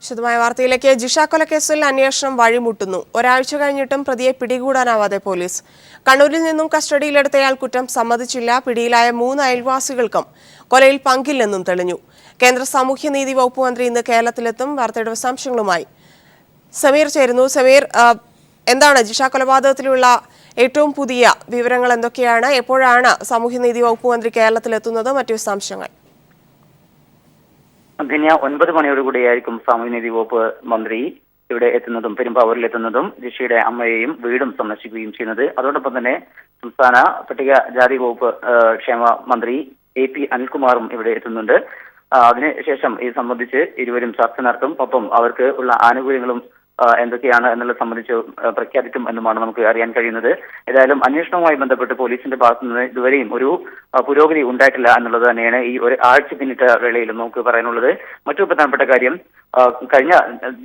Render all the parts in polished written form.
വിശദമായ വാർത്തയിലേക്ക്. ജിഷ കൊലക്കേസിൽ അന്വേഷണം വഴിമുട്ടുന്നു. ഒരാഴ്ച കഴിഞ്ഞിട്ടും പ്രതിയെ പിടികൂടാനാവാതെ പോലീസ്. കണ്ണൂരിൽ നിന്നും കസ്റ്റഡിയിലെടുത്തയാൾ കുറ്റം സമ്മതിച്ചില്ല. പിടിയിലായ 3 അയൽവാസികൾക്കും കൊലയിൽ പങ്കില്ലെന്നും തെളിഞ്ഞു. കേന്ദ്ര സാമൂഹ്യനീതി വകുപ്പ് മന്ത്രി ഇന്ന് കേരളത്തിലെത്തും. വാർത്തയുടെ വിശദാംശങ്ങളുമായി സമീർ ചേരുന്നു. സമീർ, എന്താണ് ജിഷ കൊലപാതകത്തിലുള്ള ഏറ്റവും പുതിയ വിവരങ്ങൾ എന്തൊക്കെയാണ്? എപ്പോഴാണ് സാമൂഹ്യനീതി വകുപ്പ് മന്ത്രി കേരളത്തിലെത്തുന്നത്? മറ്റു വിശദാംശങ്ങൾ. 9 മണിയോടുകൂടിയായിരിക്കും സാമൂഹ്യനീതി വകുപ്പ് മന്ത്രി ഇവിടെ എത്തുന്നതും പെരുമ്പാവൂരിൽ എത്തുന്നതും ജിഷയുടെ അമ്മയെയും വീടും സന്ദർശിക്കുകയും ചെയ്യുന്നത്. അതോടൊപ്പം തന്നെ സംസ്ഥാന പട്ടികജാതി വകുപ്പ് ക്ഷേമ മന്ത്രി AP അനിൽകുമാറും ഇവിടെ എത്തുന്നുണ്ട്. അതിനുശേഷം ഇത് സംബന്ധിച്ച് ഇരുവരും ചർച്ച നടത്തും. ഒപ്പം അവർക്ക് ഉള്ള ആനുകൂല്യങ്ങളും എന്തൊക്കെയാണ് എന്നുള്ളത് സംബന്ധിച്ച് പ്രഖ്യാപിക്കും എന്നുമാണ് നമുക്ക് അറിയാൻ കഴിയുന്നത്. ഏതായാലും അന്വേഷണവുമായി ബന്ധപ്പെട്ട് പോലീസിന്റെ ഭാഗത്തു നിന്ന് ഇതുവരെയും ഒരു പുരോഗതി ഉണ്ടായിട്ടില്ല എന്നുള്ളത് തന്നെയാണ് ഈ ഒരു ആഴ്ച പിന്നിട്ട വേളയിൽ നമുക്ക് പറയാനുള്ളത്. മറ്റൊരു പ്രധാനപ്പെട്ട കാര്യം, കഴിഞ്ഞ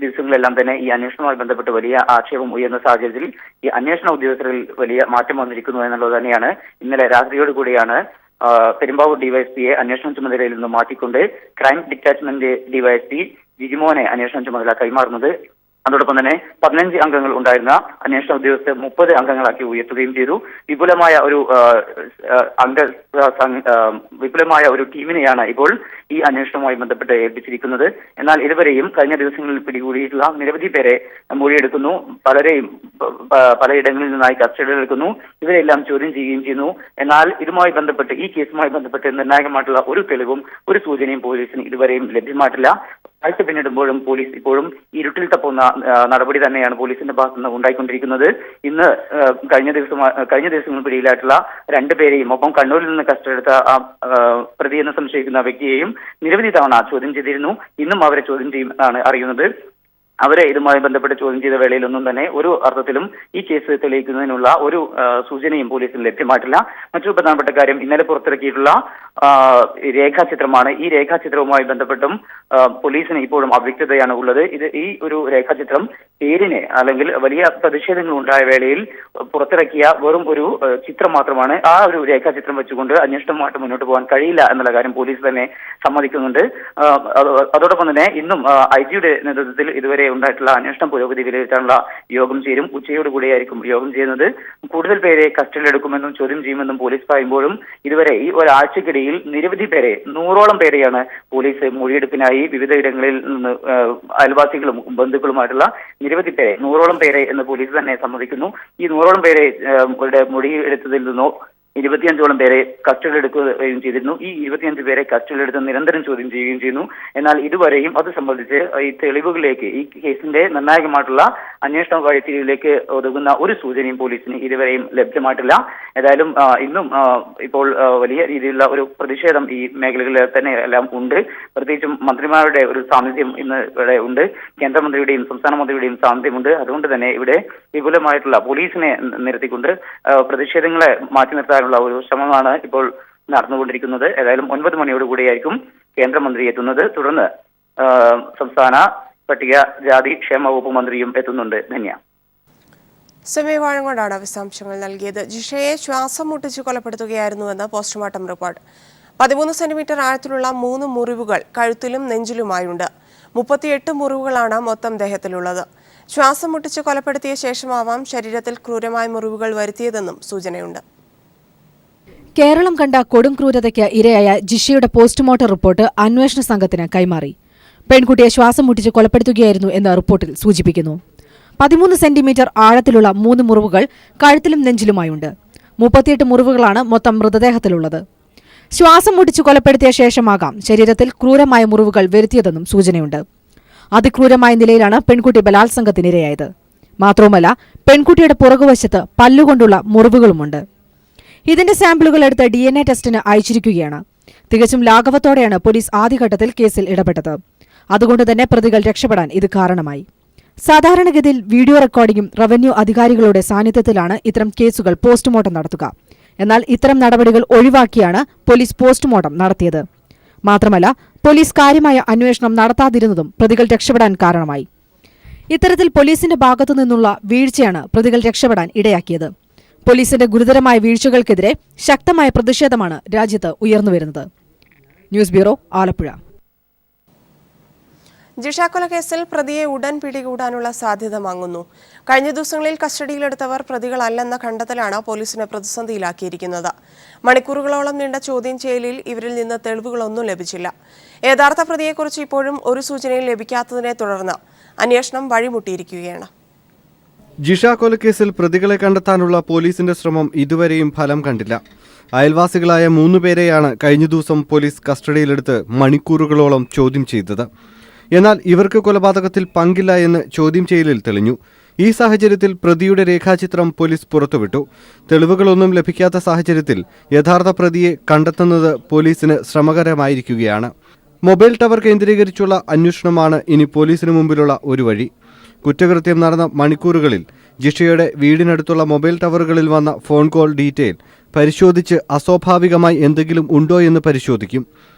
ദിവസങ്ങളിലെല്ലാം തന്നെ ഈ അന്വേഷണവുമായി ബന്ധപ്പെട്ട് വലിയ ആക്ഷേപം ഉയർന്ന സാഹചര്യത്തിൽ ഈ അന്വേഷണ ഉദ്യോഗസ്ഥരിൽ വലിയ മാറ്റം വന്നിരിക്കുന്നു എന്നുള്ളത് തന്നെയാണ്. ഇന്നലെ രാത്രിയോടുകൂടിയാണ് പെരുമ്പാവൂർ ഡിവൈഎസ്പിയെ അന്വേഷണ ചുമതലയിൽ നിന്ന് മാറ്റിക്കൊണ്ട് ക്രൈം ഡിറ്റാച്ച്മെന്റ് ഡിവൈഎസ്പി ജിജിമോനെ അന്വേഷണ ചുമതല കൈമാറുന്നത്. അതോടൊപ്പം തന്നെ 15 അംഗങ്ങൾ ഉണ്ടായിരുന്ന അന്വേഷണ ഉദ്യോഗസ്ഥർ 30 അംഗങ്ങളാക്കി ഉയർത്തുകയും ചെയ്തു. വിപുലമായ ഒരു ടീമിനെയാണ് ഇപ്പോൾ ഈ അന്വേഷണവുമായി ബന്ധപ്പെട്ട് ഏൽപ്പിച്ചിരിക്കുന്നത്. എന്നാൽ ഇതുവരെയും കഴിഞ്ഞ ദിവസങ്ങളിൽ പിടികൂടിയിട്ടുള്ള നിരവധി പേരെ മൊഴിയെടുക്കുന്നു. പലരെയും പലയിടങ്ങളിൽ നിന്നായി കസ്റ്റഡിയിലെടുക്കുന്നു. ഇവരെല്ലാം ചോദ്യം ചെയ്യുകയും ചെയ്യുന്നു. എന്നാൽ ഇതുമായി ബന്ധപ്പെട്ട് ഈ കേസുമായി ബന്ധപ്പെട്ട് നിർണായകമായിട്ടുള്ള ഒരു തെളിവും ഒരു സൂചനയും പോലീസിന് ഇതുവരെയും ലഭ്യമായിട്ടില്ല. ആഴ്ച പിന്നിടുമ്പോഴും പോലീസ് ഇപ്പോഴും ഇരുട്ടിൽ തപ്പുന്ന നടപടി തന്നെയാണ് പോലീസിന്റെ ഭാഗത്തുനിന്ന് ഉണ്ടായിക്കൊണ്ടിരിക്കുന്നത്. ഇന്ന് കഴിഞ്ഞ ദിവസങ്ങളിൽ പിടിയിലായിട്ടുള്ള 2 പേരെയും ഒപ്പം കണ്ണൂരിൽ നിന്ന് കസ്റ്റഡിയെടുത്ത പ്രതിയെന്ന് സംശയിക്കുന്ന വ്യക്തിയെയും നിരവധി തവണ ചോദ്യം ചെയ്തിരുന്നു. ഇന്നും അവരെ ചോദ്യം ചെയ്യുമെന്നാണ് അറിയുന്നത്. അവരെ ഇതുമായി ബന്ധപ്പെട്ട് ചോദ്യം ചെയ്ത വേളയിലൊന്നും തന്നെ ഒരു അർത്ഥത്തിലും ഈ കേസ് തെളിയിക്കുന്നതിനുള്ള ഒരു സൂചനയും പോലീസിന് ലഭ്യമായിട്ടില്ല. മറ്റൊരു പ്രധാനപ്പെട്ട കാര്യം, ഇന്നലെ പുറത്തിറക്കിയിട്ടുള്ള രേഖാചിത്രമാണ്. ഈ രേഖാചിത്രവുമായി ബന്ധപ്പെട്ടും പോലീസിന് ഇപ്പോഴും അവ്യക്തതയാണ് ഉള്ളത്. ഈ ഒരു രേഖാചിത്രം പേരിന് അല്ലെങ്കിൽ വലിയ പ്രതിഷേധങ്ങൾ ഉണ്ടായ വേളയിൽ പുറത്തിറക്കിയ വെറും ഒരു ചിത്രം മാത്രമാണ്. ആ ഒരു രേഖാചിത്രം വെച്ചുകൊണ്ട് അന്വേഷണവുമായിട്ട് മുന്നോട്ട് പോകാൻ കഴിയില്ല എന്നുള്ള കാര്യം പോലീസ് തന്നെ സമ്മതിക്കുന്നുണ്ട്. അതോടൊപ്പം തന്നെ ഇന്നും IG-യുടെ നേതൃത്വത്തിൽ ഇതുവരെ ഉണ്ടായിട്ടുള്ള അന്വേഷണ പുരോഗതി വിലയിരുത്താനുള്ള യോഗം ചേരും. ഉച്ചയോടുകൂടിയായിരിക്കും യോഗം ചെയ്യുന്നത്. കൂടുതൽ പേരെ കസ്റ്റഡിയിലെടുക്കുമെന്നും ചോദ്യം ചെയ്യുമെന്നും പോലീസ് പറയുമ്പോഴും ഇതുവരെ ഈ ഒരാഴ്ചക്കിടയിൽ നിരവധി പേരെ 100ഓളം പേരെയാണ് പോലീസ് മൊഴിയെടുപ്പിനായി വിവിധ ഇടങ്ങളിൽ നിന്ന് അയൽവാസികളും ബന്ധുക്കളുമായിട്ടുള്ള നിരവധി പേരെ 100ഓളം പേരെ എന്ന് പോലീസ് തന്നെ സമ്മതിക്കുന്നു. ഈ 100ഓളം പേരെ മൊഴിയെടുത്തതിൽ നിന്നോ 25ഓളം പേരെ കസ്റ്റഡിയിലെടുക്കുകയും ചെയ്തിരുന്നു. ഈ 25 പേരെ കസ്റ്റഡിയിലെടുത്ത് നിരന്തരം ചോദ്യം ചെയ്യുകയും ചെയ്യുന്നു. എന്നാൽ ഇതുവരെയും അത് സംബന്ധിച്ച് ഈ തെളിവുകളിലേക്ക് ഈ കേസിന്റെ നിർണായകമായിട്ടുള്ള അന്വേഷണ വഴിത്തിരിവിലേക്ക് ഒതുങ്ങുന്ന ഒരു സൂചനയും പോലീസിന് ഇതുവരെയും ലഭ്യമായിട്ടില്ല. ഏതായാലും ഇന്നും ഇപ്പോൾ വലിയ രീതിയിലുള്ള ഒരു പ്രതിഷേധം ഈ മേഖലകളിൽ തന്നെ എല്ലാം ഉണ്ട്. പ്രത്യേകിച്ചും മന്ത്രിമാരുടെ ഒരു സാന്നിധ്യം ഇന്ന് ഇവിടെ ഉണ്ട്. കേന്ദ്രമന്ത്രിയുടെയും സംസ്ഥാന മന്ത്രിയുടെയും സാന്നിധ്യമുണ്ട്. അതുകൊണ്ട് തന്നെ ഇവിടെ വിപുലമായിട്ടുള്ള പോലീസിനെ നിർത്തിക്കൊണ്ട് പ്രതിഷേധങ്ങളെ മാറ്റി നിർത്താൻ ഒരു ശ്രമമാണ് ഇപ്പോൾ നടന്നുകൊണ്ടിരിക്കുന്നത്. ഏതായാലും 9 മണിയോടുകൂടിയായിരിക്കും കേന്ദ്രമന്ത്രി എത്തുന്നത്. തുടർന്ന് സംസ്ഥാന പട്ടികജാതി ക്ഷേമ വകുപ്പ് മന്ത്രിയും എത്തുന്നുണ്ട്. ധന്യ. സമയ വാഴങ്ങോടാണ് വിശദാംശങ്ങൾ നൽകിയത്. ജിഷയെ ശ്വാസം മുട്ടിച്ച് കൊലപ്പെടുത്തുകയായിരുന്നുവെന്ന് പോസ്റ്റ്മോർട്ടം റിപ്പോർട്ട്. 13 സെന്റിമീറ്റർ ആഴത്തിലുള്ള 3 മുറിവുകൾ കഴുത്തിലും നെഞ്ചിലുമായുണ്ട്. 38 മുറിവുകളാണ് മൊത്തം ദേഹത്തിലുള്ളത്. ശ്വാസം മുട്ടിച്ച് കൊലപ്പെടുത്തിയ ശേഷമാവാം ശരീരത്തിൽ ക്രൂരമായ മുറിവുകൾ വരുത്തിയതെന്നും സൂചനയുണ്ട്. കേരളം കണ്ട കൊടും ക്രൂരതയ്ക്ക് ഇരയായ ജിഷയുടെ പോസ്റ്റ്മോർട്ടം റിപ്പോർട്ട് അന്വേഷണ സംഘത്തിന് കൈമാറി. പെൺകുട്ടിയെ ശ്വാസം മുട്ടിച്ച് കൊലപ്പെടുത്തുകയായിരുന്നു എന്ന് റിപ്പോർട്ടിൽ സൂചിപ്പിക്കുന്നു. 13 സെന്റിമീറ്റർ ആഴത്തിലുള്ള 3 മുറിവുകൾ കഴുത്തിലും നെഞ്ചിലുമായുണ്ട്. 38 മുറിവുകളാണ് മൊത്തം മൃതദേഹത്തിലുള്ളത്. ശ്വാസം മുട്ടിച്ച് കൊലപ്പെടുത്തിയ ശേഷമാകാം ശരീരത്തിൽ ക്രൂരമായ മുറിവുകൾ വരുത്തിയതെന്നും സൂചനയുണ്ട്. അതിക്രൂരമായ നിലയിലാണ് പെൺകുട്ടി ബലാത്സംഗത്തിനിരയായത്. മാത്രവുമല്ല, പെൺകുട്ടിയുടെ പുറകുവശത്ത് പല്ലുകൊണ്ടുള്ള മുറിവുകളുമുണ്ട്. ഇതിന്റെ സാമ്പിളുകൾ എടുത്ത് DNA ടെസ്റ്റിന് അയച്ചിരിക്കുകയാണ്. തികച്ചും ലാഘവത്തോടെയാണ് പോലീസ് ആദ്യഘട്ടത്തിൽ കേസിൽ ഇടപെട്ടത്. അതുകൊണ്ട് തന്നെ പ്രതികൾ രക്ഷപ്പെടാൻ ഇത് കാരണമായി. സാധാരണഗതിയിൽ വീഡിയോ റെക്കോർഡിംഗും റവന്യൂ അധികാരികളുടെ സാന്നിധ്യത്തിലാണ് ഇത്തരം കേസുകൾ പോസ്റ്റ്മോർട്ടം നടത്തുക. എന്നാൽ ഇത്തരം നടപടികൾ ഒഴിവാക്കിയാണ് പോലീസ് പോസ്റ്റ്മോർട്ടം നടത്തിയത്. മാത്രമല്ല, പോലീസ് കാര്യമായ അന്വേഷണം നടത്താതിരുന്നതും പ്രതികൾ രക്ഷപ്പെടാൻ കാരണമായി. ഇത്തരത്തിൽ പോലീസിന്റെ ഭാഗത്തു നിന്നുള്ള വീഴ്ചയാണ് പ്രതികൾ രക്ഷപ്പെടാൻ ഇടയാക്കിയത്. പോലീസിന്റെ ഗുരുതരമായ വീഴ്ചകൾക്കെതിരെ ശക്തമായ പ്രതിഷേധമാണ് രാജ്യത്ത് ഉയർന്നുവരുന്നത്. News bureau, Alappuzha. ജിഷ കൊലക്കേസിൽ പ്രതിയെ ഉടൻ പിടികൂടാനുള്ള സാധ്യത മങ്ങുന്നു. കഴിഞ്ഞ ദിവസങ്ങളിൽ കസ്റ്റഡിയിലെടുത്തവർ പ്രതികളല്ലെന്ന കണ്ടെത്തലാണ് പോലീസിനെ പ്രതിസന്ധിയിലാക്കിയിരിക്കുന്നത്. മണിക്കൂറുകളോളം നീണ്ട ചോദ്യം ചെയ്യലിൽ ഇവരിൽ നിന്ന് തെളിവുകളൊന്നും ലഭിച്ചില്ല. യഥാർത്ഥ പ്രതിയെക്കുറിച്ച് ഇപ്പോഴും ഒരു സൂചനയും ലഭിക്കാത്തതിനെ തുടർന്ന് അന്വേഷണം വഴിമുട്ടിയിരിക്കുകയാണ്. ജിഷ കൊലക്കേസിൽ പ്രതികളെ കണ്ടെത്താനുള്ള പോലീസിന്റെ ശ്രമം ഇതുവരെയും ഫലം കണ്ടില്ല. അയൽവാസികളായ 3 പേരെയാണ് കഴിഞ്ഞ ദിവസം പോലീസ് കസ്റ്റഡിയിലെടുത്ത് മണിക്കൂറുകളോളം ചോദ്യം ചെയ്തത്. എന്നാൽ ഇവർക്ക് കൊലപാതകത്തിൽ പങ്കില്ല എന്ന് ചോദ്യം ചെയ്യലിൽ തെളിഞ്ഞു. ഈ സാഹചര്യത്തിൽ പ്രതിയുടെ രേഖാചിത്രം പോലീസ് പുറത്തുവിട്ടു. തെളിവുകളൊന്നും ലഭിക്കാത്ത സാഹചര്യത്തിൽ യഥാർത്ഥ പ്രതിയെ കണ്ടെത്തുന്നത് പോലീസിന് ശ്രമകരമായിരിക്കുകയാണ്. മൊബൈൽ ടവർ കേന്ദ്രീകരിച്ചുള്ള അന്വേഷണമാണ് ഇനി പോലീസിന് മുമ്പിലുള്ള ഒരു വഴി. കുറ്റകൃത്യം നടന്ന മണിക്കൂറുകളിൽ ജിഷയുടെ വീടിനടുത്തുള്ള മൊബൈൽ ടവറുകളിൽ വന്ന ഫോൺ കോൾ ഡീറ്റെയിൽ പരിശോധിച്ച് അസ്വാഭാവികമായി എന്തെങ്കിലും ഉണ്ടോ എന്ന് പരിശോധിക്കും.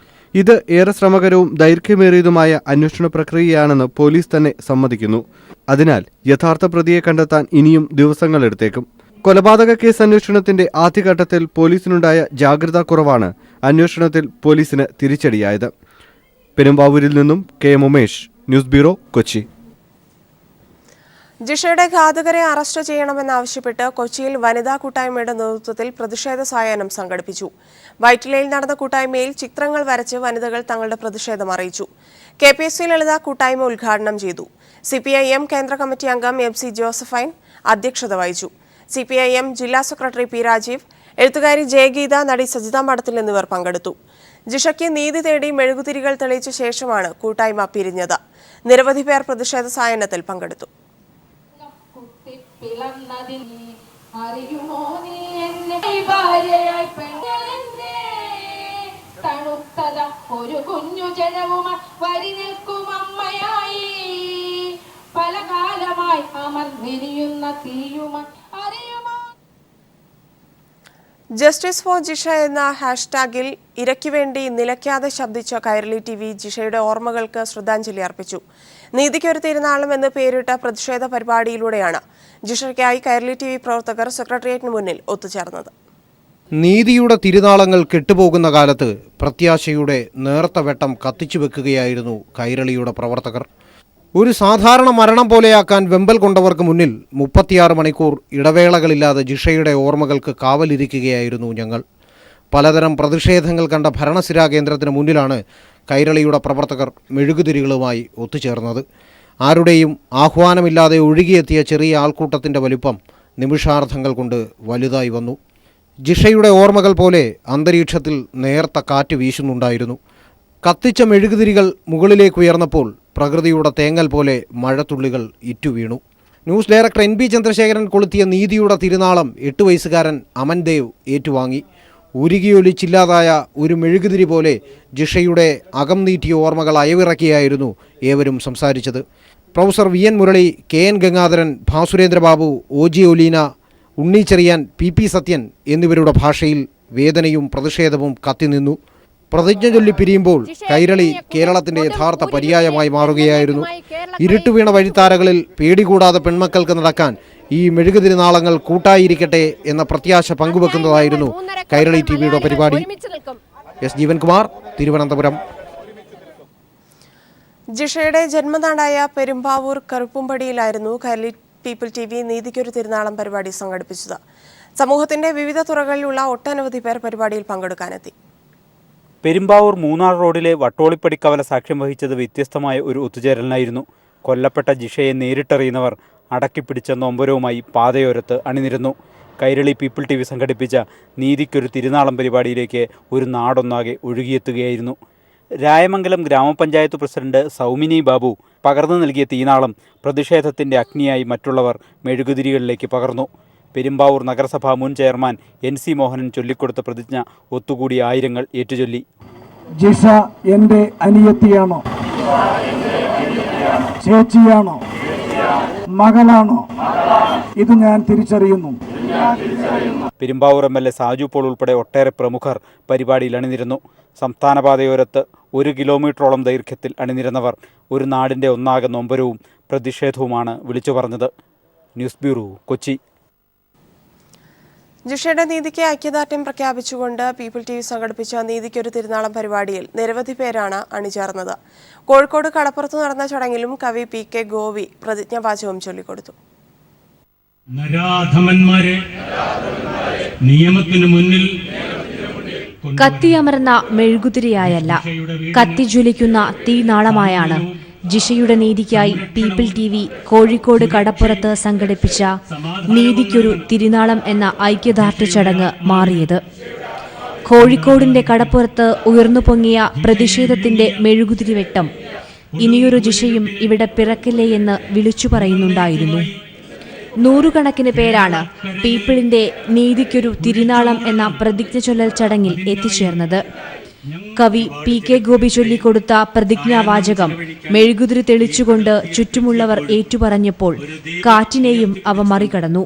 ഇത് ഏറെ ശ്രമകരവും ദൈർഘ്യമേറിയതുമായ അന്വേഷണ പ്രക്രിയയാണെന്ന് പോലീസ് തന്നെ സമ്മതിക്കുന്നു. അതിനാൽ യഥാർത്ഥ പ്രതിയെ കണ്ടെത്താൻ ഇനിയും ദിവസങ്ങളെടുത്തേക്കും. കൊലപാതക കേസ് അന്വേഷണത്തിന്റെ ആദ്യഘട്ടത്തിൽ പോലീസിനുണ്ടായ ജാഗ്രതാ കുറവാണ് അന്വേഷണത്തിൽ പോലീസിന് തിരിച്ചടിയായത്. പെരുമ്പാവൂരിൽ നിന്നും K Umesh, news bureau, Kochi. ജിഷയുടെ ഘാതകരെ അറസ്റ്റ് ചെയ്യണമെന്നാവശ്യപ്പെട്ട് കൊച്ചിയിൽ വനിതാ കൂട്ടായ്മയുടെ നേതൃത്വത്തിൽ പ്രതിഷേധ സായാഹ്നം സംഘടിപ്പിച്ചു. വൈറ്റിലയിൽ നടന്ന കൂട്ടായ്മയിൽ ചിത്രങ്ങൾ വരച്ച് വനിതകൾ തങ്ങളുടെ പ്രതിഷേധം അറിയിച്ചു. KPSC ലളിത കൂട്ടായ്മ ഉദ്ഘാടനം ചെയ്തു. CPIM കേന്ദ്ര കമ്മിറ്റി അംഗം MC ജോസഫൈൻ അധ്യക്ഷത വഹിച്ചു. CPIM ജില്ലാ സെക്രട്ടറി P രാജീവ്, എഴുത്തുകാരി ജയഗീത, നടി സജിത മഠത്തിൽ എന്നിവർ പങ്കെടുത്തു. ജിഷയ്ക്ക് നീതി തേടി മെഴുകുതിരികൾ തെളിയിച്ച ശേഷമാണ് കൂട്ടായ്മ പിരിഞ്ഞത്. നിരവധി പേർ പ്രതിഷേധ സായാഹ്നത്തിൽ പങ്കെടുത്തു. ഒരു കുഞ്ഞു ജനവുമായി വരി നിൽക്കും അമ്മയായി, പല കാലമായി അമർന്നിരിയുന്ന തീയുമായി അറിയുമോ. ജസ്റ്റിസ് ഫോർ ജിഷ എന്ന ഹാഷ്ടാഗിൽ ഇരയ്ക്കുവേണ്ടി നിലയ്ക്കാതെ ശബ്ദിച്ച കൈരളി TV ജിഷയുടെ ഓർമ്മകൾക്ക് ശ്രദ്ധാഞ്ജലി അർപ്പിച്ചു. നീതിക്കൊരു തിരുനാളം എന്ന് പേരിട്ട പ്രതിഷേധ പരിപാടിയിലൂടെയാണ് ജിഷയ്ക്കായി കൈരളി TV പ്രവർത്തകർ സെക്രട്ടേറിയറ്റിന് മുന്നിൽ ഒത്തുചേർന്നത്. നീതിയുടെ തിരുനാളങ്ങൾ കെട്ടുപോകുന്ന കാലത്ത് പ്രത്യാശയുടെ നേർത്ത വെട്ടം കത്തിച്ചു വെക്കുകയായിരുന്നു കൈരളിയുടെ പ്രവർത്തകർ. ഒരു സാധാരണ മരണം പോലെയാക്കാൻ വെമ്പൽ കൊണ്ടവർക്ക് മുന്നിൽ 36 മണിക്കൂർ ഇടവേളകളില്ലാതെ ജിഷയുടെ ഓർമ്മകൾക്ക് കാവലിരിക്കുകയായിരുന്നു ഞങ്ങൾ. പലതരം പ്രതിഷേധങ്ങൾ കണ്ട ഭരണസിരാ കേന്ദ്രത്തിന് മുന്നിലാണ് കൈരളിയുടെ പ്രവർത്തകർ മെഴുകുതിരികളുമായി ഒത്തുചേർന്നത്. ആരുടെയും ആഹ്വാനമില്ലാതെ ഒഴുകിയെത്തിയ ചെറിയ ആൾക്കൂട്ടത്തിൻ്റെ വലിപ്പം നിമിഷാർദ്ധങ്ങൾ കൊണ്ട് വലുതായി വന്നു. ജിഷയുടെ ഓർമ്മകൾ പോലെ അന്തരീക്ഷത്തിൽ നേർത്ത കാറ്റ് വീശുന്നുണ്ടായിരുന്നു. കത്തിച്ച മെഴുകുതിരികൾ മുകളിലേക്ക് ഉയർന്നപ്പോൾ പ്രകൃതിയുടെ തേങ്ങൽ പോലെ മഴത്തുള്ളികൾ ഇറ്റുവീണു. ന്യൂസ് ഡയറക്ടർ NB ചന്ദ്രശേഖരൻ കൊളുത്തിയ നീതിയുടെ തിരുനാളം 8 വയസ്സുകാരൻ അമൻ ദേവ് ഏറ്റുവാങ്ങി. ഉരുകിയൊലിച്ചില്ലാതായ ഒരു മെഴുകുതിരി പോലെ ജിഷയുടെ അകം നീട്ടിയ ഓർമ്മകൾ അയവിറക്കിയായിരുന്നു ഏവരും സംസാരിച്ചത്. Professor VN Murali, KN Gangadharan, Bhasurendrababu, OG Oleena, Unnicheriyan, PP Sathyan എന്നിവരുടെ ഭാഷയിൽ വേദനയും പ്രതിഷേധവും കത്തിനിന്നു. പ്രതിജ്ഞ ചൊല്ലി പിരിയുമ്പോൾ കൈരളി കേരളത്തിന്റെ യഥാർത്ഥ പര്യായമായി മാറുകയായിരുന്നു. ഇരുട്ടുവീണ വഴിത്താരകളിൽ പേടികൂടാതെ പെൺമക്കൾക്ക് നടക്കാൻ ഈ മെഴുകുതിരിനാളങ്ങൾ കൂട്ടായിരിക്കട്ടെ എന്ന പ്രത്യാശ പങ്കുവെക്കുന്നതായിരുന്നു കൈരളി TVയുടെ പരിപാടി. S ജീവൻകുമാർ, തിരുവനന്തപുരം. ജിഷയുടെ ജന്മനാടായ പെരുമ്പാവൂർ കറുപ്പുംപടിയിലായിരുന്നു കൈരളി പീപ്പിൾ TV നീതിക്കൊരു തിരുനാളം പരിപാടി സംഘടിപ്പിച്ചത്. സമൂഹത്തിന്റെ വിവിധ തുറകളിലുള്ള ഒട്ടനവധി പേർ പരിപാടിയിൽ പങ്കെടുക്കാനെത്തി. പെരുമ്പാവൂർ മൂന്നാർ റോഡിലെ വട്ടോളിപ്പടിക്കവല സാക്ഷ്യം വഹിച്ചത് വ്യത്യസ്തമായ ഒരു ഒത്തുചേരലിനായിരുന്നു. കൊല്ലപ്പെട്ട ജിഷയെ നേരിട്ടറിയുന്നവർ അടക്കിപ്പിടിച്ച നൊമ്പരവുമായി പാതയോരത്ത് അണിനിരന്നു. കൈരളി പീപ്പിൾ TV സംഘടിപ്പിച്ച നീതിക്കൊരു തിരുനാളം പരിപാടിയിലേക്ക് ഒരു നാടൊന്നാകെ ഒഴുകിയെത്തുകയായിരുന്നു. രായമംഗലം ഗ്രാമപഞ്ചായത്ത് പ്രസിഡന്റ് സൗമിനി ബാബു പകർന്നു നൽകിയ തീനാളം പ്രതിഷേധത്തിൻ്റെ അഗ്നിയായി മറ്റുള്ളവർ മെഴുകുതിരികളിലേക്ക് പകർന്നു. പെരുമ്പാവൂർ നഗരസഭാ മുൻ ചെയർമാൻ NC മോഹനൻ ചൊല്ലിക്കൊടുത്ത പ്രതിജ്ഞ ഒത്തുകൂടി ആയിരങ്ങൾ ഏറ്റുചൊല്ലി. ജിഷ എൻ്റെ അനിയത്തിയാണോ? ചേച്ചിയാണോ? മകളാണോ? ഇത് ഞാൻ തിരിച്ചറിയുന്നു. പെരുമ്പാവൂർ MLA സാജു പോൾ ഉൾപ്പെടെ ഒട്ടേറെ പ്രമുഖർ പരിപാടിയിൽ അണിനിരന്നു. സംസ്ഥാന പാതയോരത്ത് 1 കിലോമീറ്ററോളം ദൈർഘ്യത്തിൽ അണിനിരന്നവർ ഒരു നാടിൻ്റെ ഒന്നാകെ നൊമ്പരവും പ്രതിഷേധവുമാണ് വിളിച്ചു പറഞ്ഞത്. News bureau, Kochi. ജിഷയുടെ നീതിക്ക് ഐക്യദാർഢ്യം പ്രഖ്യാപിച്ചുകൊണ്ട് പീപ്പിൾ ടി വി സംഘടിപ്പിച്ച നീതിക്കൊരു തിരുനാളം പരിപാടിയിൽ നിരവധി പേരാണ് അണിചേർന്നത്. കോഴിക്കോട് കടപ്പുറത്ത് നടന്ന ചടങ്ങിലും കവി PK ഗോപി പ്രതിജ്ഞാവാചകം ചൊല്ലിക്കൊടുത്തു. നരാധമന്മാരെ നിയമത്തിനു മുന്നിൽ കത്തിയമർന്ന മെഴുകുതിരിയായല്ല, കത്തിജ്വലിക്കുന്ന തീനാളമായാണ് ജിഷയുടെ നീതിക്കായി പീപ്പിൾ TV കോഴിക്കോട് കടപ്പുറത്ത് സംഘടിപ്പിച്ച നീതിക്കൊരു തിരുനാളം എന്ന ഐക്യദാർഢ്യ ചടങ്ങ് മാറിയത്. കോഴിക്കോടിന്റെ കടപ്പുറത്ത് ഉയർന്നുപൊങ്ങിയ പ്രതിഷേധത്തിന്റെ മെഴുകുതിരി വെട്ടം ഇനിയൊരു ജിഷയും ഇവിടെ പിറക്കില്ലേ എന്ന് വിളിച്ചു പറയുന്നുണ്ടായിരുന്നു. നൂറുകണക്കിന് പേരാണ് പീപ്പിളിന്റെ നീതിക്കൊരു തിരുനാളം എന്ന പ്രതിജ്ഞ ചൊല്ലൽ ചടങ്ങിൽ എത്തിച്ചേർന്നത്. കവി PK ഗോപി ചൊല്ലിക്കൊടുത്ത പ്രതിജ്ഞാവാചകം മെഴുകുതിരി തെളിച്ചുകൊണ്ട് ചുറ്റുമുള്ളവർ ഏറ്റുപറഞ്ഞപ്പോൾ കാറ്റിനെയും അവ മറികടന്നു.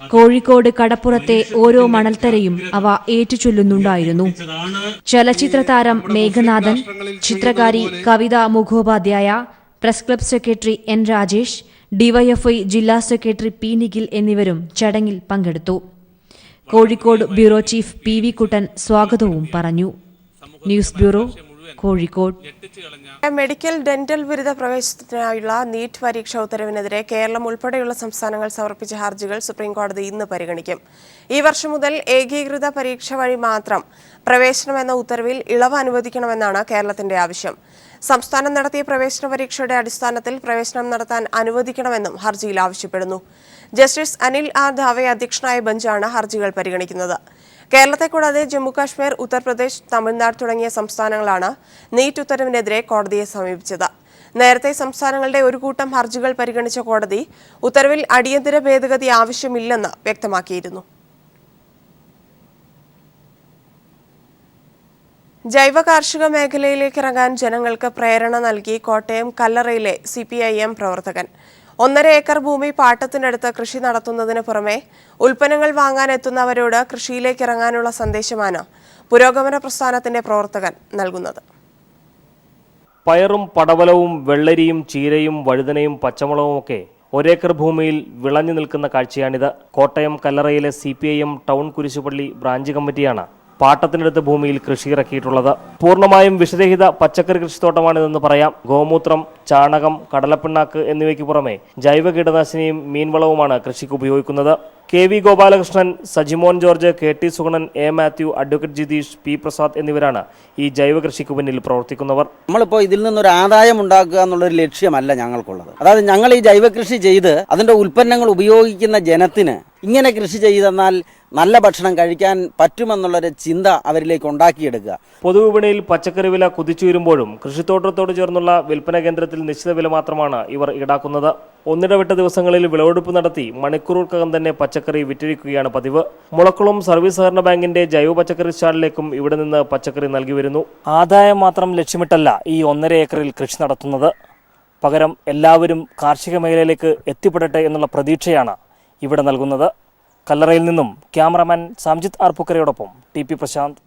കോഴിക്കോട് കടപ്പുറത്തെ ഓരോ മണൽത്തരയും അവ ഏറ്റുചൊല്ലുന്നുണ്ടായിരുന്നു. ചലച്ചിത്ര താരം മേഘനാഥൻ, ചിത്രകാരി Kavitha Mukhopadhyay, press club secretary N Rajesh, DYFI ജില്ലാ സെക്രട്ടറി P നിഖിൽ എന്നിവരും ചടങ്ങിൽ പങ്കെടുത്തു. Kozhikode bureau chief PV Kuttan സ്വാഗതവും പറഞ്ഞു. News bureau, Kozhikode. Medical dental ബിരുദ പ്രവേശനത്തിനായുള്ള നീറ്റ് പരീക്ഷാ ഉത്തരവിനെതിരെ കേരളം ഉൾപ്പെടെയുള്ള സംസ്ഥാനങ്ങൾ സമർപ്പിച്ച ഹർജികൾ സുപ്രീംകോടതി ഇന്ന് പരിഗണിക്കും. ഈ വർഷം മുതൽ ഏകീകൃത പരീക്ഷ വഴി മാത്രം പ്രവേശനമെന്ന ഉത്തരവിൽ ഇളവ് അനുവദിക്കണമെന്നാണ് കേരളത്തിന്റെ ആവശ്യം. സംസ്ഥാനം നടത്തിയ പ്രവേശന പരീക്ഷയുടെ അടിസ്ഥാനത്തിൽ പ്രവേശനം നടത്താൻ അനുവദിക്കണമെന്നും ഹർജിയിൽ ആവശ്യപ്പെടുന്നു. ജസ്റ്റിസ് അനിൽ R ധാവെ അധ്യക്ഷനായ ബെഞ്ചാണ് ഹർജികൾ പരിഗണിക്കുന്നത്. കേരളത്തെ കൂടാതെ ജമ്മുകാശ്മീർ, ഉത്തർപ്രദേശ്, തമിഴ്നാട് തുടങ്ങിയ സംസ്ഥാനങ്ങളാണ് നീറ്റ് ഉത്തരവിനെതിരെ കോടതിയെ സമീപിച്ചത്. നേരത്തെ സംസ്ഥാനങ്ങളുടെ ഒരു കൂട്ടം ഹർജികൾ പരിഗണിച്ച കോടതി ഉത്തരവിൽ അടിയന്തര ഭേദഗതി ആവശ്യമില്ലെന്ന് വ്യക്തമാക്കിയിരുന്നു. ജൈവ കാർഷിക മേഖലയിലേക്ക് ഇറങ്ങാൻ ജനങ്ങൾക്ക് പ്രേരണ നൽകി കോട്ടയം കല്ലറയിലെ CPIM പ്രവർത്തകൻ. 1.5 ഏക്കർ ഭൂമി പാട്ടത്തിനടുത്ത് കൃഷി നടത്തുന്നതിന് പുറമെ ഉൽപ്പന്നങ്ങൾ വാങ്ങാനെത്തുന്നവരോട് കൃഷിയിലേക്ക് ഇറങ്ങാനുള്ള സന്ദേശമാണ് പുരോഗമന പ്രസ്ഥാനത്തിന്റെ പ്രവർത്തകൻ നൽകുന്നത്. പയറും പടവലവും വെള്ളരിയും ചീരയും വഴുതനയും പച്ചമുളകും ഒക്കെ ഒരേക്കർ ഭൂമിയിൽ വിളഞ്ഞു നിൽക്കുന്ന കാഴ്ചയാണിത്. കോട്ടയം കല്ലറയിലെ CPIM ടൗൺ കുരിശുപള്ളി ബ്രാഞ്ച് കമ്മിറ്റിയാണ് പാട്ടത്തിനടുത്ത് ഭൂമിയിൽ കൃഷി ഇറക്കിയിട്ടുള്ളത്. പൂർണ്ണമായും വിഷരഹിത പച്ചക്കറി കൃഷിത്തോട്ടമാണിതെന്ന് പറയാം. ഗോമൂത്രം, ചാണകം, കടലപ്പിണ്ണാക്ക് എന്നിവയ്ക്ക് പുറമെ ജൈവ കീടനാശിനിയും മീൻവളവുമാണ് കൃഷിക്ക് ഉപയോഗിക്കുന്നത്. KV Gopalakrishnan, Sajimon George, KT Suganan, A Mathew, advocate Jitheesh, P Prasad എന്നിവരാണ് ഈ ജൈവ കൃഷിക്ക് പിന്നിൽ പ്രവർത്തിക്കുന്നവർ. നമ്മളിപ്പോൾ ഇതിൽ നിന്നൊരു ആദായം ഉണ്ടാക്കുക എന്നുള്ളൊരു ലക്ഷ്യമല്ല ഞങ്ങൾക്കുള്ളത്. അതായത് ഞങ്ങൾ ഈ ജൈവ കൃഷി ചെയ്ത് അതിൻ്റെ ഉൽപ്പന്നങ്ങൾ ഉപയോഗിക്കുന്ന ജനത്തിന് ഇങ്ങനെ കൃഷി ചെയ്തെന്നാൽ നല്ല ഭക്ഷണം കഴിക്കാൻ പറ്റുമെന്നുള്ളൊരു ചിന്ത അവരിലേക്ക് ഉണ്ടാക്കിയെടുക്കുക. പൊതുവിപണിയിൽ പച്ചക്കറി വില കുതിച്ചുയരുമ്പോഴും കൃഷിത്തോട്ടത്തോട് ചേർന്നുള്ള വിൽപ്പന കേന്ദ്രത്തിൽ നിശ്ചിത വില മാത്രമാണ് ഇവർ ഈടാക്കുന്നത്. ഒന്നിടവിട്ട ദിവസങ്ങളിൽ വിളവെടുപ്പ് നടത്തി മണിക്കൂറുകൾക്കകം തന്നെ പച്ചക്കറി വിറ്റഴിക്കുകയാണ് പതിവ്. മുളക്കുളം സർവീസ് സഹകരണ ബാങ്കിന്റെ ജൈവ പച്ചക്കറി സ്റ്റാളിലേക്കും ഇവിടെ നിന്ന് പച്ചക്കറി നൽകി വരുന്നു. ആദായം മാത്രം ലക്ഷ്യമിട്ടല്ല ഈ 1.5 ഏക്കറിൽ കൃഷി നടത്തുന്നത്. പകരം എല്ലാവരും കാർഷിക മേഖലയിലേക്ക് എത്തിപ്പെടട്ടെ എന്നുള്ള പ്രതീക്ഷയാണ് ഇവിടെ നൽകുന്നത്. കല്ലറയിൽ നിന്നും ക്യാമറമാൻ സംജിത്ത് ആർ പുക്കരയോടൊപ്പം TP പ്രശാന്ത്.